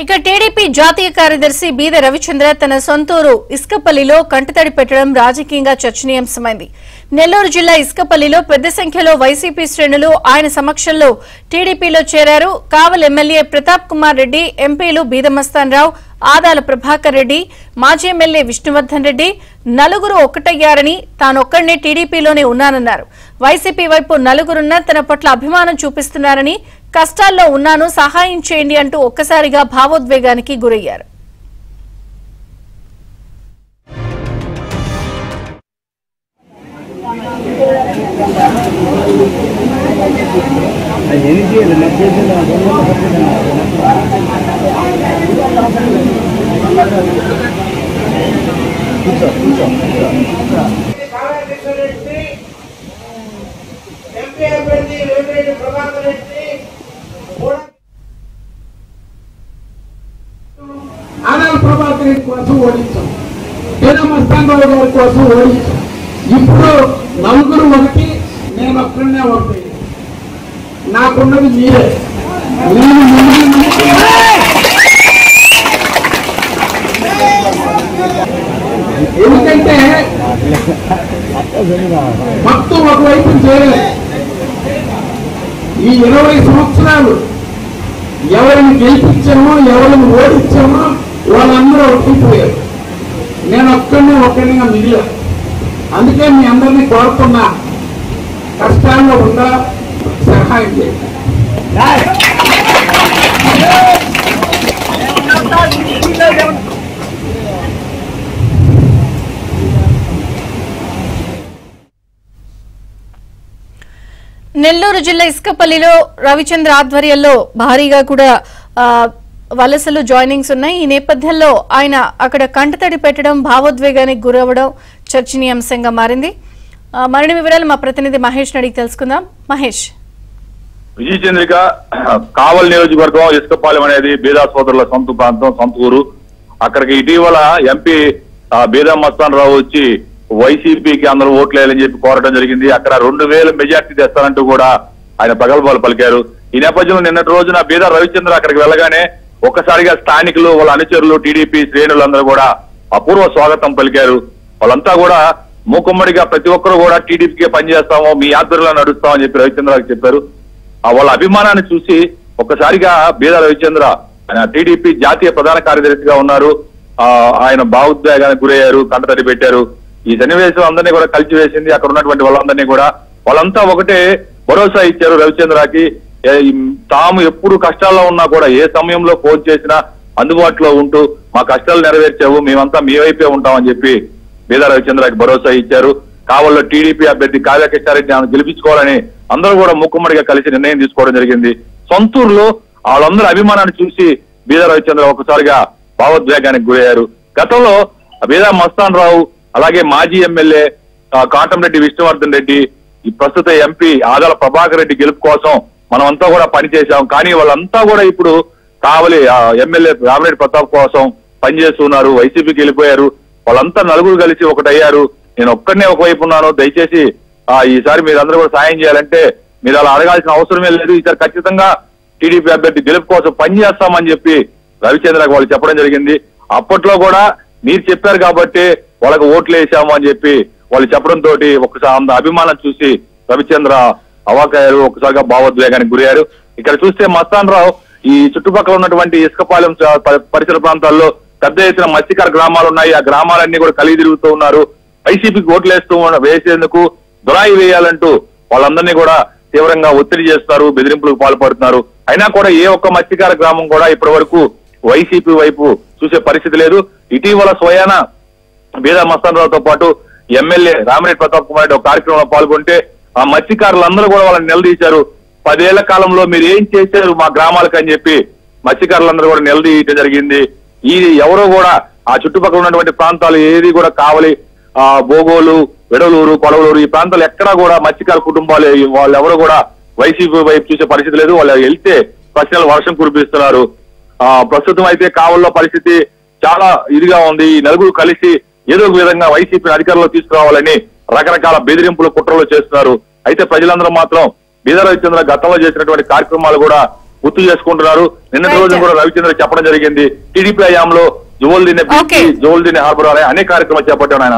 ఇక టీడీపీ జాతీయ కార్యదర్శి బీద రవిచంద్ర తన సొంతూరు ఇసుకపల్లిలో కంటతడి పెట్టడం రాజకీయంగా చర్చనీయాంశమైంది. నెల్లూరు జిల్లా ఇసుకపల్లిలో పెద్ద సంఖ్యలో వైసీపీ శ్రేణులు ఆయన సమక్షంలో టీడీపీలో చేరారు. కావల్ ఎమ్మెల్యే ప్రతాప్ కుమార్ రెడ్డి, ఎంపీలు బీద మస్తాన్ రావు, ఆదాల ప్రభాకర్ రెడ్డి, మాజీ ఎమ్మెల్యే విష్ణువర్ధన్ రెడ్డి నలుగురు ఒక్కటయ్యారని తానొక్కడే టీడీపీలోనే ఉన్నానన్నారు. వైసీపీ వైపు నలుగురున్నా తన పట్ల అభిమానం చూపిస్తున్నారని, కష్టాల్లో ఉన్నాను సహాయం చేయండి అంటూ ఒక్కసారిగా భావోద్వేగానికి గురయ్యారు. ఆదాల ప్రభాకర్ రెడ్డి కోసం ఓడించాం, బీద మస్తాన్ రావు గారి కోసం ఓడించాం. ఇప్పుడు నలుగురు ఒకటి, నేను ఒక్కడనే ఒకటి. నాకున్నది మీరే. ఎందుకంటే మొత్తం ఒకవైపు చేయలేదు. ఈ 20 సంవత్సరాలు ఎవరిని గెలిపించామో ఎవరిని ఓడించామో వాళ్ళందరూ ఒప్పిపోయారు. నేను ఒక్కడిగా మిగిలా. అందుకే మీ అందరినీ కోరుతున్నా, కష్టాల్లో ఉందా సహాయం చేయండి. నెల్లూరు జిల్లా ఇసుకపల్లిలో రవిచంద్ర ఆధ్వర్యంలో భారీగా కూడా వలసలు జాయినింగ్స్ ఉన్నాయి. ఈ నేపథ్యంలో ఆయన అక్కడ కంటతడి పెట్టడం భావోద్వేగానికి గురవడం చర్చనీయాంశంగా మారింది. మరిన్ని వివరాలు మా ప్రతినిధి మహేష్ అడిగి తెలుసుకుందాం. మహేష్, విజయచంద్రిక కావల్ నియోజకవర్గం ఇసుకపాలెం అనేది బీదా సోదరుల సొంత ప్రాంతం, సొంత ఊరు. అక్కడికి ఇటీవల ఎంపీ బీదా మస్తాన్ రావు వచ్చి వైసీపీకి అందరూ ఓట్లు వేయాలని చెప్పి కోరడం జరిగింది. అక్కడ 2000 మెజార్టీ తెస్తానంటూ కూడా ఆయన ప్రగల్భాలు పలికారు. ఈ నేపథ్యంలో నిన్నటి రోజున బీదా రవిచంద్ర అక్కడికి వెళ్ళగానే ఒక్కసారిగా స్థానికులు, వాళ్ళ అనుచరులు, టీడీపీ శ్రేణులందరూ కూడా అపూర్వ స్వాగతం పలికారు. వాళ్ళంతా కూడా మూకుమ్మడిగా ప్రతి ఒక్కరు కూడా టీడీపీకే పనిచేస్తామో, మీ ఆధ్వర్యంలో నడుస్తామని చెప్పి రవిచంద్రకి చెప్పారు. వాళ్ళ అభిమానాన్ని చూసి ఒక్కసారిగా బీదా రవిచంద్ర ఆయన టీడీపీ జాతీయ ప్రధాన కార్యదర్శిగా ఉన్నారు. ఆయన భావోద్వేగానికి గురయ్యారు, కంటతడి పెట్టారు. ఈ సన్నివేశం అందరినీ కూడా కలిసివేసింది. అక్కడ ఉన్నటువంటి వాళ్ళందరినీ కూడా వాళ్ళంతా ఒకటే భరోసా ఇచ్చారు రవిచంద్రకి. తాము ఎప్పుడు కష్టాల్లో ఉన్నా కూడా ఏ సమయంలో ఫోన్ చేసినా అందుబాటులో ఉంటూ మా కష్టాలు నెరవేర్చావు, మేమంతా మీ వైపే ఉంటామని చెప్పి బీదా రవిచంద్రకి భరోసా ఇచ్చారు. కావల్లో టీడీపీ అభ్యర్థి కావ్య కృష్ణారెడ్డి ఆమె గెలిపించుకోవాలని అందరూ కూడా మూకుమ్మడిగా కలిసి నిర్ణయం తీసుకోవడం జరిగింది. సొంతూరులో వాళ్ళందరూ అభిమానాన్ని చూసి బీదా రవిచంద్ర ఒకసారిగా భావోద్వేగానికి గురయ్యారు. గతంలో బీదా మస్తాన్ రావు, అలాగే మాజీ ఎమ్మెల్యే కాటంరెడ్డి విష్ణువర్ధన్ రెడ్డి, ఈ ప్రస్తుత ఎంపీ ఆదాల ప్రభాకర్ రెడ్డి గెలుపు కోసం మనమంతా కూడా పనిచేశాం. కానీ వాళ్ళంతా కూడా ఇప్పుడు కావలి ఎమ్మెల్యే రామిరెడ్డి ప్రతాప్ కోసం పనిచేస్తున్నారు. వైసీపీకి వెళ్ళిపోయారు. వాళ్ళంతా నలుగురు కలిసి ఒకటయ్యారు. నేను ఒక్కడనే ఒకవైపు ఉన్నాను, దయచేసి ఈసారి మీరందరూ కూడా సాయం చేయాలంటే మీరు అలా అడగాల్సిన అవసరమే లేదు. ఈసారి ఖచ్చితంగా టీడీపీ అభ్యర్థి గెలుపు కోసం పనిచేస్తామని చెప్పి రవిచంద్రకు వాళ్ళు చెప్పడం జరిగింది. అప్పట్లో కూడా మీరు చెప్పారు కాబట్టి వాళ్ళకి ఓట్లు వేసాము అని చెప్పి వాళ్ళు చెప్పడంతో ఒకసారి అభిమానం చూసి రవిచంద్ర అవాకయ్యారు, ఒకసారిగా భావోద్వేగానికి గురయ్యారు. ఇక్కడ చూస్తే మస్తాన్ రావు ఈ చుట్టుపక్కల ఉన్నటువంటి ఇసుకపాలెం పరిసర ప్రాంతాల్లో పెద్ద ఎత్తున మత్స్యకార గ్రామాలు ఉన్నాయి. ఆ గ్రామాలన్నీ కూడా కలిగి తిరుగుతూ ఉన్నారు. వైసీపీకి ఓట్లు వేసేందుకు దురాయి వేయాలంటూ వాళ్ళందరినీ కూడా తీవ్రంగా ఒత్తిడి చేస్తారు, బెదిరింపులకు పాల్పడుతున్నారు. అయినా కూడా ఏ ఒక్క మత్స్యకార గ్రామం కూడా ఇప్పటి వరకు వైసీపీ వైపు చూసే పరిస్థితి లేదు. ఇటీవల స్వయాన బీదా మస్తాన్ రావుతో పాటు ఎమ్మెల్యే రామిరెడ్డి ప్రతాప్ కుమార్ రెడ్డి ఒక కార్యక్రమంలో పాల్గొంటే ఆ మత్స్యకారులందరూ కూడా వాళ్ళని నిలదీశారు. 10 ఏళ్ల కాలంలో మీరు ఏం చేశారు మా గ్రామాలకు అని చెప్పి మత్స్యకారులందరూ కూడా నిలదీయటం జరిగింది. ఈ ఎవరో కూడా ఆ చుట్టుపక్కల ఉన్నటువంటి ప్రాంతాలు ఏది కూడా కావలి, బోగోలు, వెడలూరు, కొడవలూరు ఈ ప్రాంతాలు ఎక్కడా కూడా మత్స్యకార కుటుంబాలు వాళ్ళు ఎవరు కూడా వైసీపీ వైపు చూసే పరిస్థితి లేదు. వాళ్ళు వెళ్తే ప్రశ్నలు వర్షం కురిపిస్తున్నారు. ప్రస్తుతం అయితే కావల్లో పరిస్థితి చాలా ఇదిగా ఉంది. ఈ నలుగురు కలిసి ఏదో ఒక విధంగా వైసీపీని అధికారంలో తీసుకురావాలని రకరకాల బెదిరింపులు, కుట్రలు చేస్తున్నారు. అయితే ప్రజలందరూ మాత్రం బీదా రవిచంద్ర గతంలో చేసినటువంటి కార్యక్రమాలు కూడా గుర్తు చేసుకుంటున్నారు. నిన్నటి రోజు కూడా రవిచంద్ర చెప్పడం జరిగింది. టీడీపీ హయాంలో జువల్దీని హార్బర్ అనే అనేక కార్యక్రమాలు చేపట్టాను ఆయన.